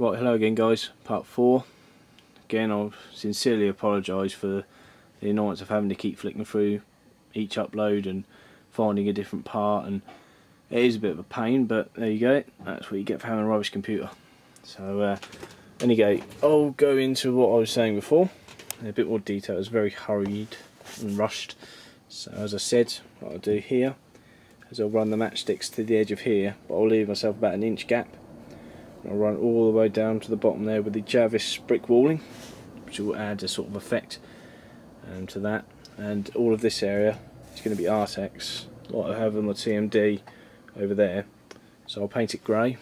Right, hello again guys, part 4. Again, I sincerely apologise for the annoyance of having to keep flicking through each upload and finding a different part, and it is a bit of a pain, but there you go, that's what you get for having a rubbish computer. So anyway, I'll go into what I was saying before in a bit more detail. It was very hurried and rushed. So as I said, what I'll do here is I'll run the matchsticks to the edge of here, but I'll leave myself about an inch gap. I'll run all the way down to the bottom there with the Jarvis brick walling, which will add a sort of effect to that. And all of this area is going to be Artex, like I have on the TMD over there. So I'll paint it grey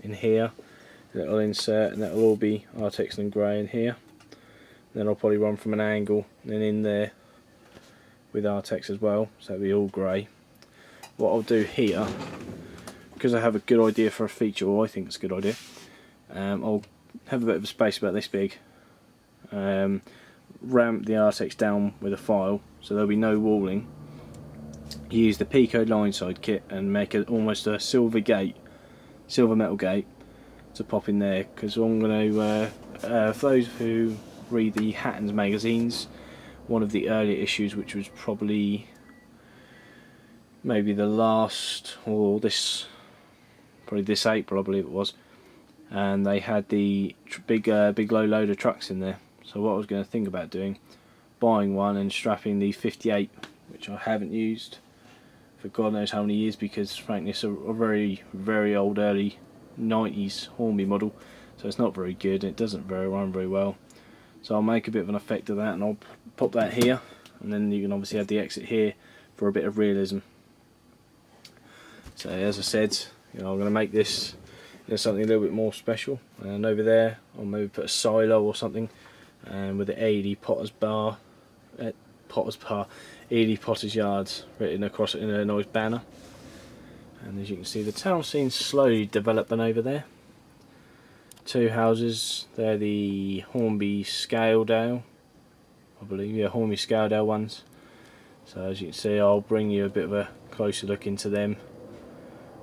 in here, and it'll insert, and that'll all be Artex and grey in here. Then I'll probably run from an angle and then in there with Artex as well, so it'll be all grey. What I'll do here, because I have a good idea for a feature, or I think it's a good idea, I'll have a bit of a space about this big, ramp the Artex down with a file so there'll be no walling, use the Pico lineside kit and make it almost a silver metal gate to pop in there, because I'm going to, for those who read the Hattons magazines, one of the earlier issues, which was probably maybe the last, or probably this April I believe it was, and they had the big low loader trucks in there. So what I was going to think about doing, buying one and strapping the 58, which I haven't used for God knows how many years, because frankly it's a very old early 90s Hornby model, so it's not very good, it doesn't run very well. So I'll make a bit of an effect of that, and I'll pop that here, and then you can obviously have the exit here for a bit of realism. So as I said, I'm going to make this something a little bit more special, and over there I'll maybe put a silo or something, and with the AED Potter's Yards written across it in a nice banner. And as you can see, the town scene's slowly developing over there. Two houses, they're the Hornby Scaledale, I believe, yeah, Hornby Scaledale ones. So as you can see, I'll bring you a bit of a closer look into them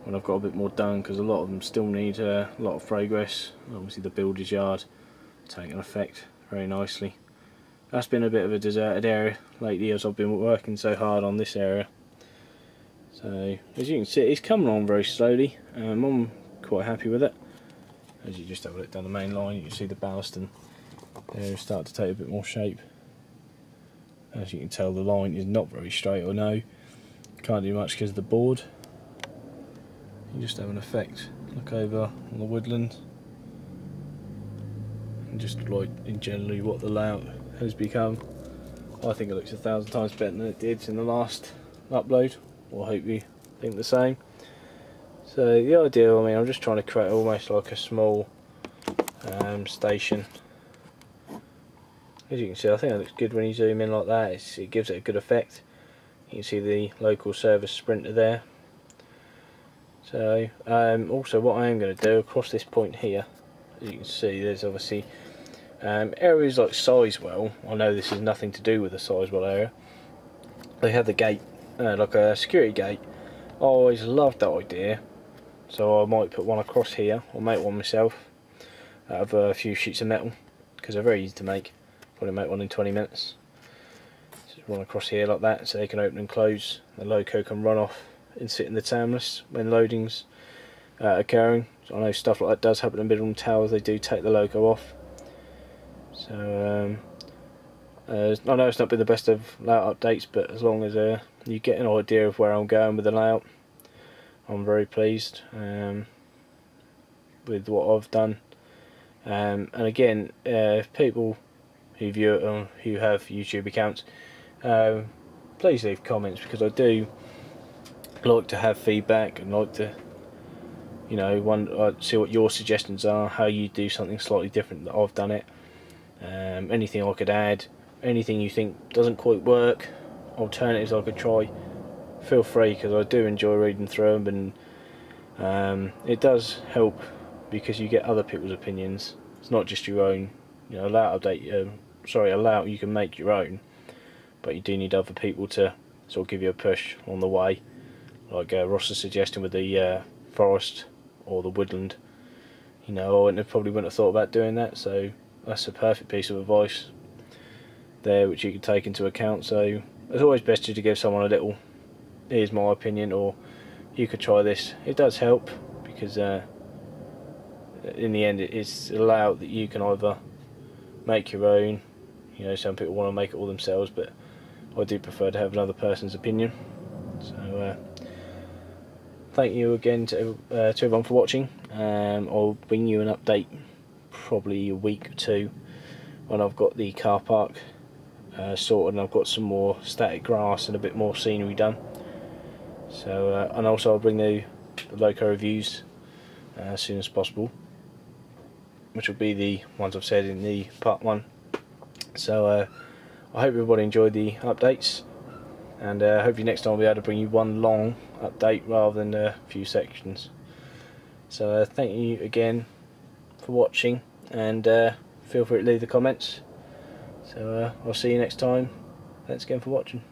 when I've got a bit more done, because a lot of them still need a lot of progress. Obviously the builder's yard taking effect very nicely. That's been a bit of a deserted area lately as I've been working so hard on this area. So as you can see, it's coming on very slowly. I'm quite happy with it. As you just have a look down the main line, you can see the ballast and there start to take a bit more shape. As you can tell, the line is not very straight, or no, can't do much because of the board. You just have an effect, look over on the woodland, and just like in generally what the layout has become. I think it looks 1,000 times better than it did in the last upload, or I hope you think the same. So the idea, I'm just trying to create almost like a small station. As you can see, I think it looks good when you zoom in like that. It gives it a good effect. You can see the local service Sprinter there. So also what I am going to do across this point here, as you can see, there's obviously areas like Sizewell. I know this is nothing to do with the Sizewell area. They have the gate, like a security gate. I always loved that idea, so I might put one across here, or make one myself out of a few sheets of metal, because they're very easy to make. Probably make one in 20 minutes. Just run across here like that, so they can open and close. The loco can run off and sit in the terminus when loading's occurring. So I know stuff like that does happen in Midland Towers, they do take the loco off. So I know it's not been the best of layout updates, but as long as you get an idea of where I'm going with the layout, I'm very pleased with what I've done. And again, if people who view it or who have YouTube accounts, please leave comments, because I do like to have feedback and like to, see what your suggestions are, how you do something slightly different that I've done it. Anything I could add, anything you think doesn't quite work, alternatives I could try, feel free, because I do enjoy reading through them, and it does help because you get other people's opinions. It's not just your own. A layout you can make your own, but you do need other people to sort of give you a push on the way, like Ross's suggestion with the forest or the woodland. you know, probably wouldn't have thought about doing that. So that's a perfect piece of advice there which you could take into account. So it's always best to give someone a little, here's my opinion, or you could try this. It does help, because in the end it's a layout that you can either make your own. You know, some people want to make it all themselves, but I do prefer to have another person's opinion. So thank you again to everyone for watching. I'll bring you an update probably a week or two when I've got the car park sorted and I've got some more static grass and a bit more scenery done. So and also I'll bring the Loco reviews as soon as possible, which will be the ones I've said in the part 1. So I hope everybody enjoyed the updates, and hopefully next time I'll be able to bring you one long update rather than a few sections. So thank you again for watching, and feel free to leave the comments. So I'll see you next time. Thanks again for watching.